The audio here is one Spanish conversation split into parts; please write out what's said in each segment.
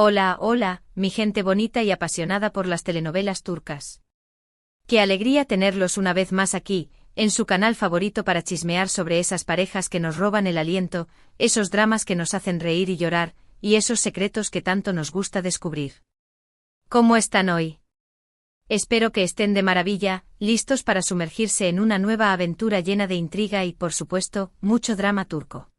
Hola, hola, mi gente bonita y apasionada por las telenovelas turcas. Qué alegría tenerlos una vez más aquí, en su canal favorito para chismear sobre esas parejas que nos roban el aliento, esos dramas que nos hacen reír y llorar, y esos secretos que tanto nos gusta descubrir. ¿Cómo están hoy? Espero que estén de maravilla, listos para sumergirse en una nueva aventura llena de intriga y, por supuesto, mucho drama turco.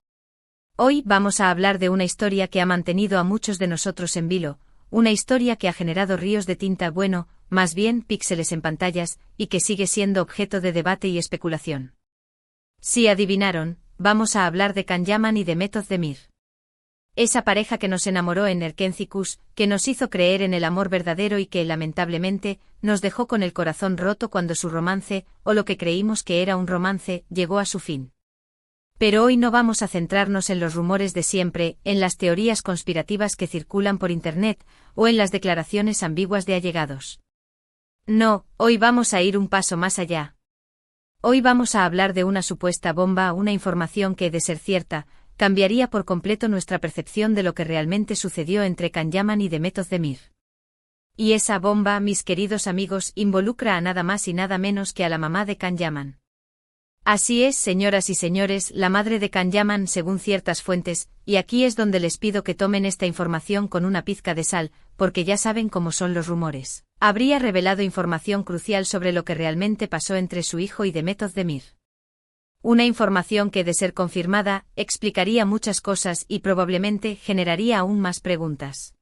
Hoy vamos a hablar de una historia que ha mantenido a muchos de nosotros en vilo, una historia que ha generado ríos de tinta, bueno, más bien píxeles en pantallas, y que sigue siendo objeto de debate y especulación. Si adivinaron, vamos a hablar de Can Yaman y de Method Demir. Esa pareja que nos enamoró en Erkenci-Kuş, que nos hizo creer en el amor verdadero y que, lamentablemente, nos dejó con el corazón roto cuando su romance, o lo que creímos que era un romance, llegó a su fin. Pero hoy no vamos a centrarnos en los rumores de siempre, en las teorías conspirativas que circulan por Internet, o en las declaraciones ambiguas de allegados. No, hoy vamos a ir un paso más allá. Hoy vamos a hablar de una supuesta bomba, una información que, de ser cierta, cambiaría por completo nuestra percepción de lo que realmente sucedió entre Can Yaman y Method Demir. Y esa bomba, mis queridos amigos, involucra a nada más y nada menos que a la mamá de Can Yaman. Así es, señoras y señores, la madre de Can Yaman según ciertas fuentes, y aquí es donde les pido que tomen esta información con una pizca de sal, porque ya saben cómo son los rumores. Habría revelado información crucial sobre lo que realmente pasó entre su hijo y Method Demir. Una información que, de ser confirmada, explicaría muchas cosas y probablemente generaría aún más preguntas.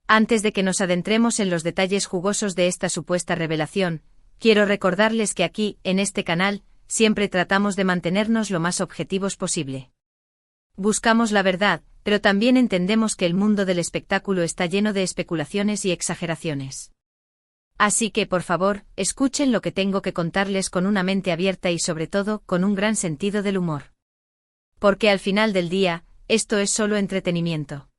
Antes de que nos adentremos en los detalles jugosos de esta supuesta revelación, quiero recordarles que aquí, en este canal, siempre tratamos de mantenernos lo más objetivos posible. Buscamos la verdad, pero también entendemos que el mundo del espectáculo está lleno de especulaciones y exageraciones. Así que, por favor, escuchen lo que tengo que contarles con una mente abierta y sobre todo, con un gran sentido del humor. Porque al final del día, esto es solo entretenimiento.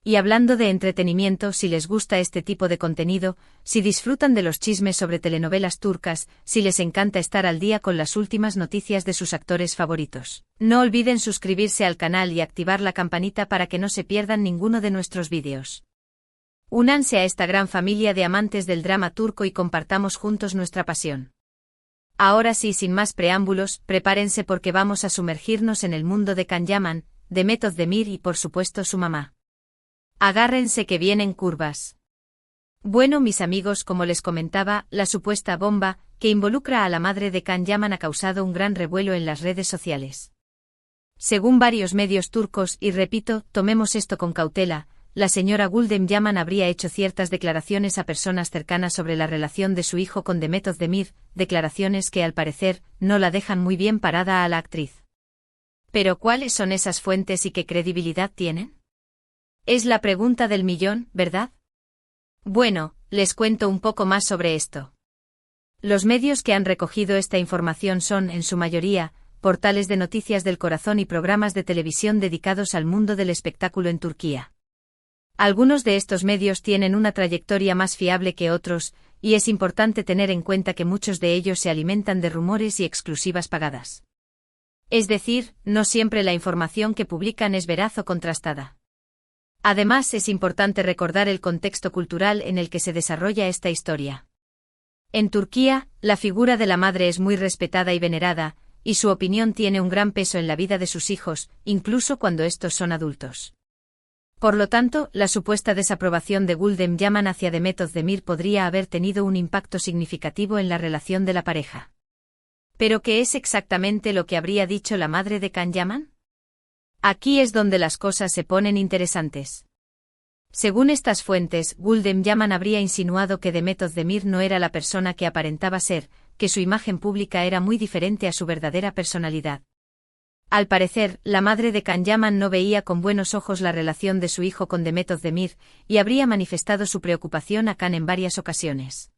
Y hablando de entretenimiento, si les gusta este tipo de contenido, si disfrutan de los chismes sobre telenovelas turcas, si les encanta estar al día con las últimas noticias de sus actores favoritos, no olviden suscribirse al canal y activar la campanita para que no se pierdan ninguno de nuestros vídeos. Únanse a esta gran familia de amantes del drama turco y compartamos juntos nuestra pasión. Ahora sí, sin más preámbulos, prepárense porque vamos a sumergirnos en el mundo de Can Yaman, de Method Demir y por supuesto su mamá. Agárrense que vienen curvas. Bueno, mis amigos, como les comentaba, la supuesta bomba, que involucra a la madre de Can Yaman ha causado un gran revuelo en las redes sociales. Según varios medios turcos, y repito, tomemos esto con cautela, la señora Gülden Yaman habría hecho ciertas declaraciones a personas cercanas sobre la relación de su hijo con Method Demir, declaraciones que al parecer, no la dejan muy bien parada a la actriz. ¿Pero cuáles son esas fuentes y qué credibilidad tienen? Es la pregunta del millón, ¿verdad? Bueno, les cuento un poco más sobre esto. Los medios que han recogido esta información son, en su mayoría, portales de noticias del corazón y programas de televisión dedicados al mundo del espectáculo en Turquía. Algunos de estos medios tienen una trayectoria más fiable que otros, y es importante tener en cuenta que muchos de ellos se alimentan de rumores y exclusivas pagadas. Es decir, no siempre la información que publican es veraz o contrastada. Además, es importante recordar el contexto cultural en el que se desarrolla esta historia. En Turquía, la figura de la madre es muy respetada y venerada, y su opinión tiene un gran peso en la vida de sus hijos, incluso cuando estos son adultos. Por lo tanto, la supuesta desaprobación de Gülden Yaman hacia Method Demir podría haber tenido un impacto significativo en la relación de la pareja. ¿Pero qué es exactamente lo que habría dicho la madre de Can Yaman? Aquí es donde las cosas se ponen interesantes. Según estas fuentes, Gülden Yaman habría insinuado que Method Demir no era la persona que aparentaba ser, que su imagen pública era muy diferente a su verdadera personalidad. Al parecer, la madre de Can Yaman no veía con buenos ojos la relación de su hijo con Method Demir, y habría manifestado su preocupación a Can en varias ocasiones.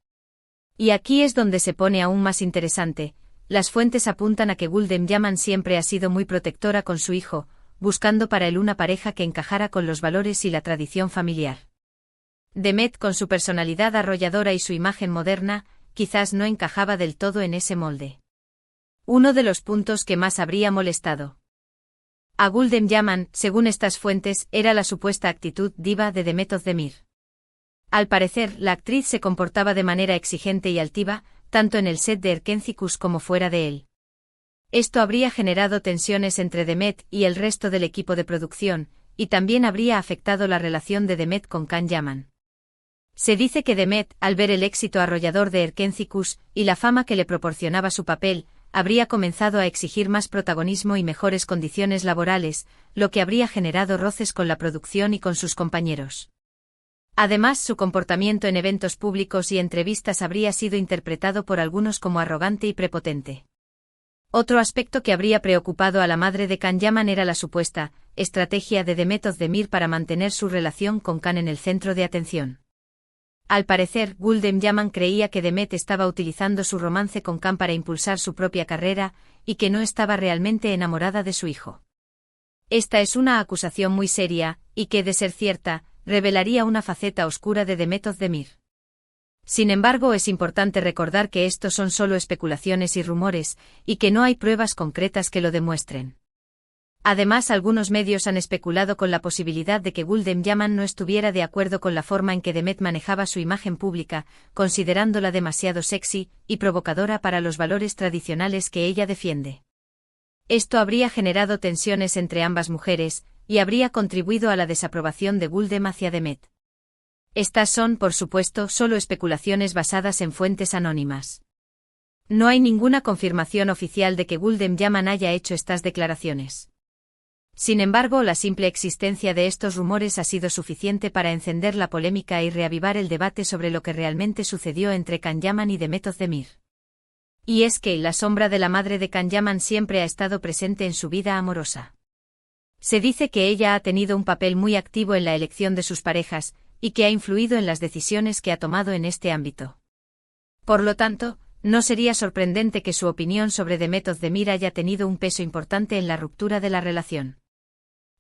Y aquí es donde se pone aún más interesante, las fuentes apuntan a que Gülden Yaman siempre ha sido muy protectora con su hijo, buscando para él una pareja que encajara con los valores y la tradición familiar. Demet, con su personalidad arrolladora y su imagen moderna, quizás no encajaba del todo en ese molde. Uno de los puntos que más habría molestado. A Gulden Yaman, según estas fuentes, era la supuesta actitud diva de Demet Özdemir. Al parecer, la actriz se comportaba de manera exigente y altiva, tanto en el set de Erkencikus como fuera de él. Esto habría generado tensiones entre Demet y el resto del equipo de producción, y también habría afectado la relación de Demet con Can Yaman. Se dice que Demet, al ver el éxito arrollador de Erkencikus y la fama que le proporcionaba su papel, habría comenzado a exigir más protagonismo y mejores condiciones laborales, lo que habría generado roces con la producción y con sus compañeros. Además, su comportamiento en eventos públicos y entrevistas habría sido interpretado por algunos como arrogante y prepotente. Otro aspecto que habría preocupado a la madre de Can Yaman era la supuesta estrategia de Demet Özdemir para mantener su relación con Can en el centro de atención. Al parecer, Gulden Yaman creía que Demet estaba utilizando su romance con Can para impulsar su propia carrera, y que no estaba realmente enamorada de su hijo. Esta es una acusación muy seria, y que, de ser cierta, revelaría una faceta oscura de Demet Özdemir. Sin embargo, es importante recordar que estos son solo especulaciones y rumores, y que no hay pruebas concretas que lo demuestren. Además, algunos medios han especulado con la posibilidad de que Gulden Yaman no estuviera de acuerdo con la forma en que Demet manejaba su imagen pública, considerándola demasiado sexy y provocadora para los valores tradicionales que ella defiende. Esto habría generado tensiones entre ambas mujeres, y habría contribuido a la desaprobación de Gulden hacia Demet. Estas son, por supuesto, solo especulaciones basadas en fuentes anónimas. No hay ninguna confirmación oficial de que Gulden Yaman haya hecho estas declaraciones. Sin embargo, la simple existencia de estos rumores ha sido suficiente para encender la polémica y reavivar el debate sobre lo que realmente sucedió entre Can Yaman y Demet Özdemir. Y es que la sombra de la madre de Can Yaman siempre ha estado presente en su vida amorosa. Se dice que ella ha tenido un papel muy activo en la elección de sus parejas, y que ha influido en las decisiones que ha tomado en este ámbito. Por lo tanto, no sería sorprendente que su opinión sobre Demet Özdemir haya tenido un peso importante en la ruptura de la relación.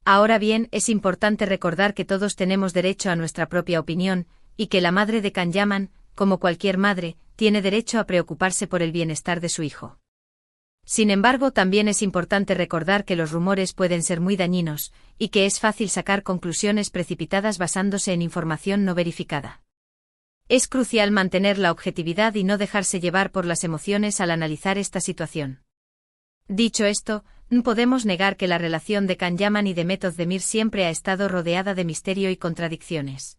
Ahora bien, es importante recordar que todos tenemos derecho a nuestra propia opinión, y que la madre de Can Yaman, como cualquier madre, tiene derecho a preocuparse por el bienestar de su hijo. Sin embargo, también es importante recordar que los rumores pueden ser muy dañinos, y que es fácil sacar conclusiones precipitadas basándose en información no verificada. Es crucial mantener la objetividad y no dejarse llevar por las emociones al analizar esta situación. Dicho esto, no podemos negar que la relación de Can Yaman y Demet Özdemir siempre ha estado rodeada de misterio y contradicciones.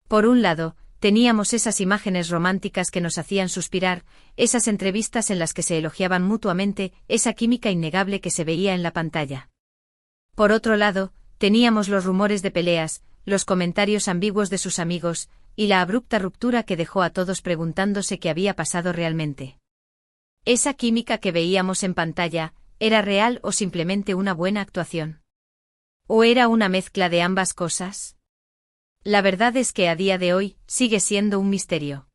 Por un lado, teníamos esas imágenes románticas que nos hacían suspirar, esas entrevistas en las que se elogiaban mutuamente, esa química innegable que se veía en la pantalla. Por otro lado, teníamos los rumores de peleas, los comentarios ambiguos de sus amigos, y la abrupta ruptura que dejó a todos preguntándose qué había pasado realmente. ¿Esa química que veíamos en pantalla, era real o simplemente una buena actuación? ¿O era una mezcla de ambas cosas? La verdad es que a día de hoy, sigue siendo un misterio.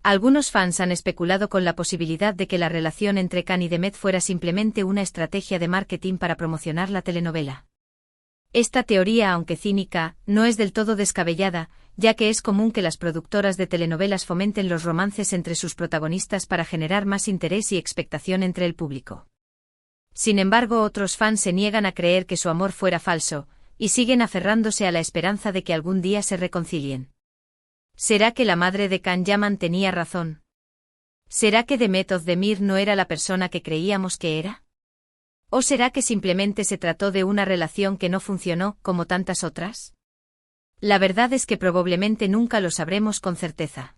Algunos fans han especulado con la posibilidad de que la relación entre Can y Demet fuera simplemente una estrategia de marketing para promocionar la telenovela. Esta teoría, aunque cínica, no es del todo descabellada, ya que es común que las productoras de telenovelas fomenten los romances entre sus protagonistas para generar más interés y expectación entre el público. Sin embargo, otros fans se niegan a creer que su amor fuera falso, y siguen aferrándose a la esperanza de que algún día se reconcilien. ¿Será que la madre de Can Yaman tenía razón? ¿Será que Demet Özdemir no era la persona que creíamos que era? ¿O será que simplemente se trató de una relación que no funcionó, como tantas otras? La verdad es que probablemente nunca lo sabremos con certeza.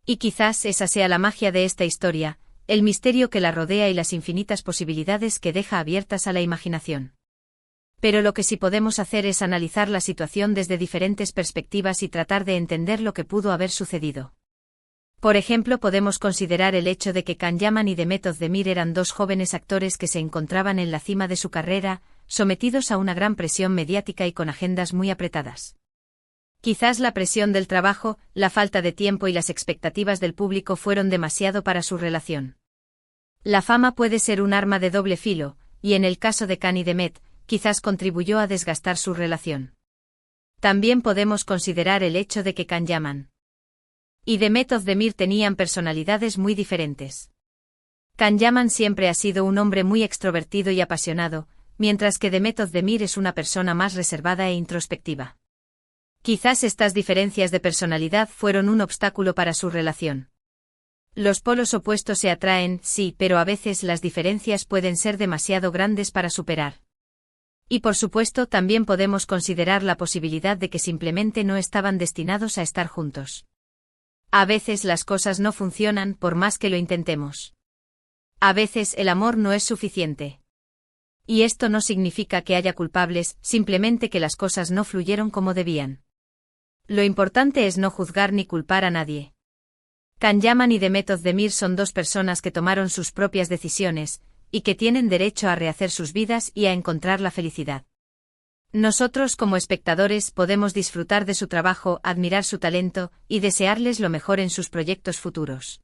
Y quizás esa sea la magia de esta historia, el misterio que la rodea y las infinitas posibilidades que deja abiertas a la imaginación. Pero lo que sí podemos hacer es analizar la situación desde diferentes perspectivas y tratar de entender lo que pudo haber sucedido. Por ejemplo, podemos considerar el hecho de que Can Yaman y Demet Özdemir eran dos jóvenes actores que se encontraban en la cima de su carrera, sometidos a una gran presión mediática y con agendas muy apretadas. Quizás la presión del trabajo, la falta de tiempo y las expectativas del público fueron demasiado para su relación. La fama puede ser un arma de doble filo, y en el caso de Can y Demet, quizás contribuyó a desgastar su relación. También podemos considerar el hecho de que Can Yaman y Demet Özdemir tenían personalidades muy diferentes. Can Yaman siempre ha sido un hombre muy extrovertido y apasionado, mientras que Demet Özdemir es una persona más reservada e introspectiva. Quizás estas diferencias de personalidad fueron un obstáculo para su relación. Los polos opuestos se atraen, sí, pero a veces las diferencias pueden ser demasiado grandes para superar. Y por supuesto también podemos considerar la posibilidad de que simplemente no estaban destinados a estar juntos. A veces las cosas no funcionan por más que lo intentemos. A veces el amor no es suficiente. Y esto no significa que haya culpables, simplemente que las cosas no fluyeron como debían. Lo importante es no juzgar ni culpar a nadie. Can Yaman y Demet Özdemir son dos personas que tomaron sus propias decisiones, y que tienen derecho a rehacer sus vidas y a encontrar la felicidad. Nosotros como espectadores podemos disfrutar de su trabajo, admirar su talento, y desearles lo mejor en sus proyectos futuros.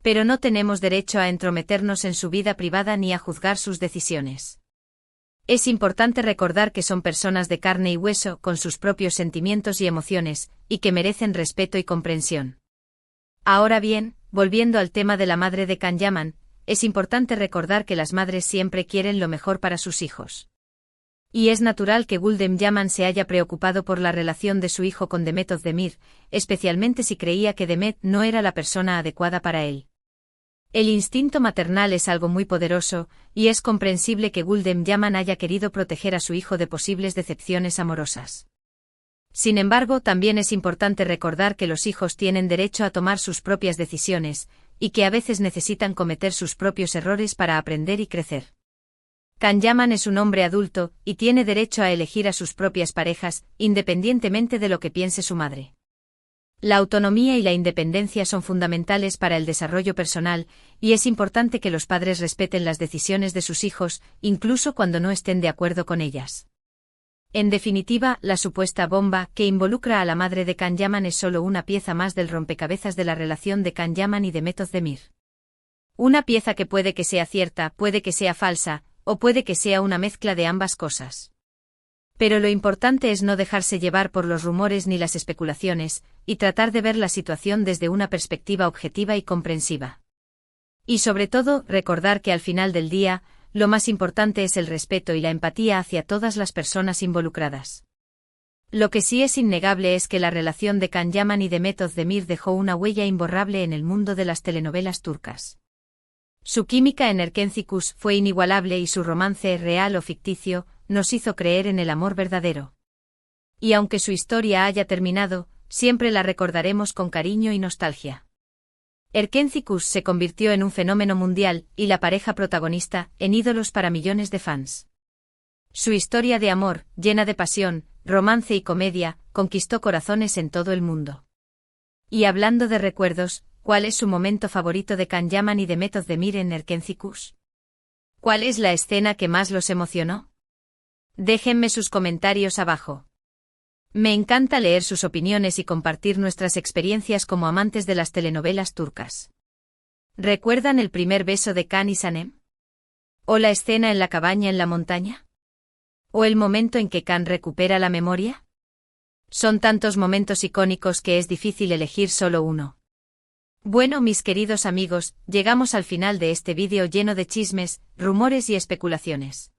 Pero no tenemos derecho a entrometernos en su vida privada ni a juzgar sus decisiones. Es importante recordar que son personas de carne y hueso, con sus propios sentimientos y emociones, y que merecen respeto y comprensión. Ahora bien, volviendo al tema de la madre de Can Yaman, es importante recordar que las madres siempre quieren lo mejor para sus hijos. Y es natural que Gulden Yaman se haya preocupado por la relación de su hijo con Demet Özdemir, especialmente si creía que Demet no era la persona adecuada para él. El instinto maternal es algo muy poderoso, y es comprensible que Gulden Yaman haya querido proteger a su hijo de posibles decepciones amorosas. Sin embargo, también es importante recordar que los hijos tienen derecho a tomar sus propias decisiones, y que a veces necesitan cometer sus propios errores para aprender y crecer. Can Yaman es un hombre adulto, y tiene derecho a elegir a sus propias parejas, independientemente de lo que piense su madre. La autonomía y la independencia son fundamentales para el desarrollo personal, y es importante que los padres respeten las decisiones de sus hijos, incluso cuando no estén de acuerdo con ellas. En definitiva, la supuesta bomba que involucra a la madre de Can Yaman es solo una pieza más del rompecabezas de la relación de Can Yaman y Demet Özdemir. Una pieza que puede que sea cierta, puede que sea falsa, o puede que sea una mezcla de ambas cosas. Pero lo importante es no dejarse llevar por los rumores ni las especulaciones, y tratar de ver la situación desde una perspectiva objetiva y comprensiva. Y sobre todo, recordar que al final del día, lo más importante es el respeto y la empatía hacia todas las personas involucradas. Lo que sí es innegable es que la relación de Can Yaman y Demet Özdemir dejó una huella imborrable en el mundo de las telenovelas turcas. Su química en Erkenci fue inigualable y su romance, real o ficticio, nos hizo creer en el amor verdadero. Y aunque su historia haya terminado, siempre la recordaremos con cariño y nostalgia. Erkenci se convirtió en un fenómeno mundial, y la pareja protagonista, en ídolos para millones de fans. Su historia de amor, llena de pasión, romance y comedia, conquistó corazones en todo el mundo. Y hablando de recuerdos, ¿cuál es su momento favorito de Can Yaman y Demet Özdemir en Erkenci? ¿Cuál es la escena que más los emocionó? Déjenme sus comentarios abajo. Me encanta leer sus opiniones y compartir nuestras experiencias como amantes de las telenovelas turcas. ¿Recuerdan el primer beso de Can y Sanem? ¿O la escena en la cabaña en la montaña? ¿O el momento en que Can recupera la memoria? Son tantos momentos icónicos que es difícil elegir solo uno. Bueno, mis queridos amigos, llegamos al final de este vídeo lleno de chismes, rumores y especulaciones.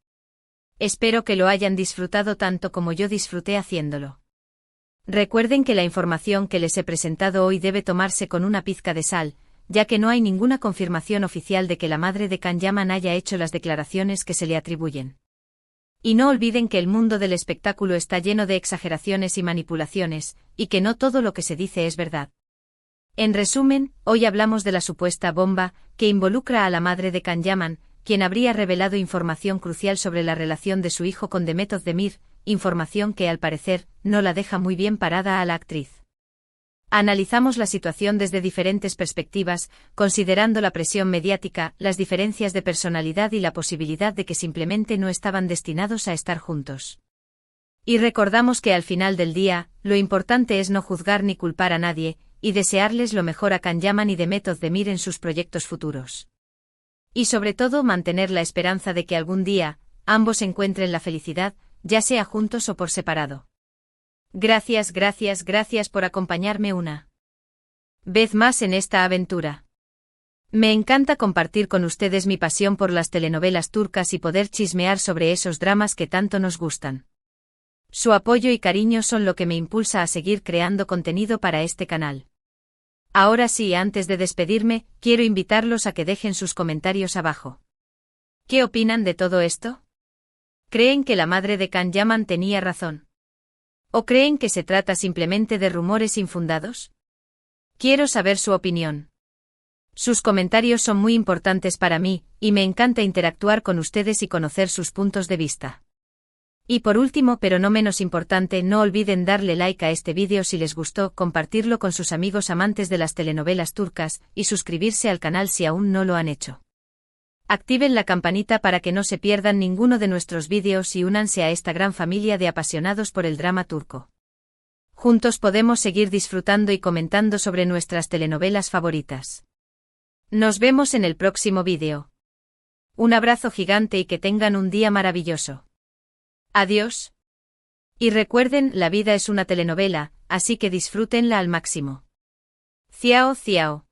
Espero que lo hayan disfrutado tanto como yo disfruté haciéndolo. Recuerden que la información que les he presentado hoy debe tomarse con una pizca de sal, ya que no hay ninguna confirmación oficial de que la madre de Can Yaman haya hecho las declaraciones que se le atribuyen. Y no olviden que el mundo del espectáculo está lleno de exageraciones y manipulaciones, y que no todo lo que se dice es verdad. En resumen, hoy hablamos de la supuesta bomba que involucra a la madre de Can Yaman, quien habría revelado información crucial sobre la relación de su hijo con Demet Özdemir, información que al parecer no la deja muy bien parada a la actriz. Analizamos la situación desde diferentes perspectivas, considerando la presión mediática, las diferencias de personalidad y la posibilidad de que simplemente no estaban destinados a estar juntos. Y recordamos que al final del día, lo importante es no juzgar ni culpar a nadie, y desearles lo mejor a Can Yaman y Demet Özdemir en sus proyectos futuros. Y sobre todo mantener la esperanza de que algún día, ambos encuentren la felicidad, ya sea juntos o por separado. Gracias por acompañarme una vez más en esta aventura. Me encanta compartir con ustedes mi pasión por las telenovelas turcas y poder chismear sobre esos dramas que tanto nos gustan. Su apoyo y cariño son lo que me impulsa a seguir creando contenido para este canal. Ahora sí, antes de despedirme, quiero invitarlos a que dejen sus comentarios abajo. ¿Qué opinan de todo esto? ¿Creen que la madre de Can Yaman tenía razón? ¿O creen que se trata simplemente de rumores infundados? Quiero saber su opinión. Sus comentarios son muy importantes para mí, y me encanta interactuar con ustedes y conocer sus puntos de vista. Y por último, pero no menos importante, no olviden darle like a este vídeo si les gustó, compartirlo con sus amigos amantes de las telenovelas turcas, y suscribirse al canal si aún no lo han hecho. Activen la campanita para que no se pierdan ninguno de nuestros vídeos y únanse a esta gran familia de apasionados por el drama turco. Juntos podemos seguir disfrutando y comentando sobre nuestras telenovelas favoritas. Nos vemos en el próximo vídeo. Un abrazo gigante y que tengan un día maravilloso. Adiós. Y recuerden, la vida es una telenovela, así que disfrútenla al máximo. Ciao, ciao.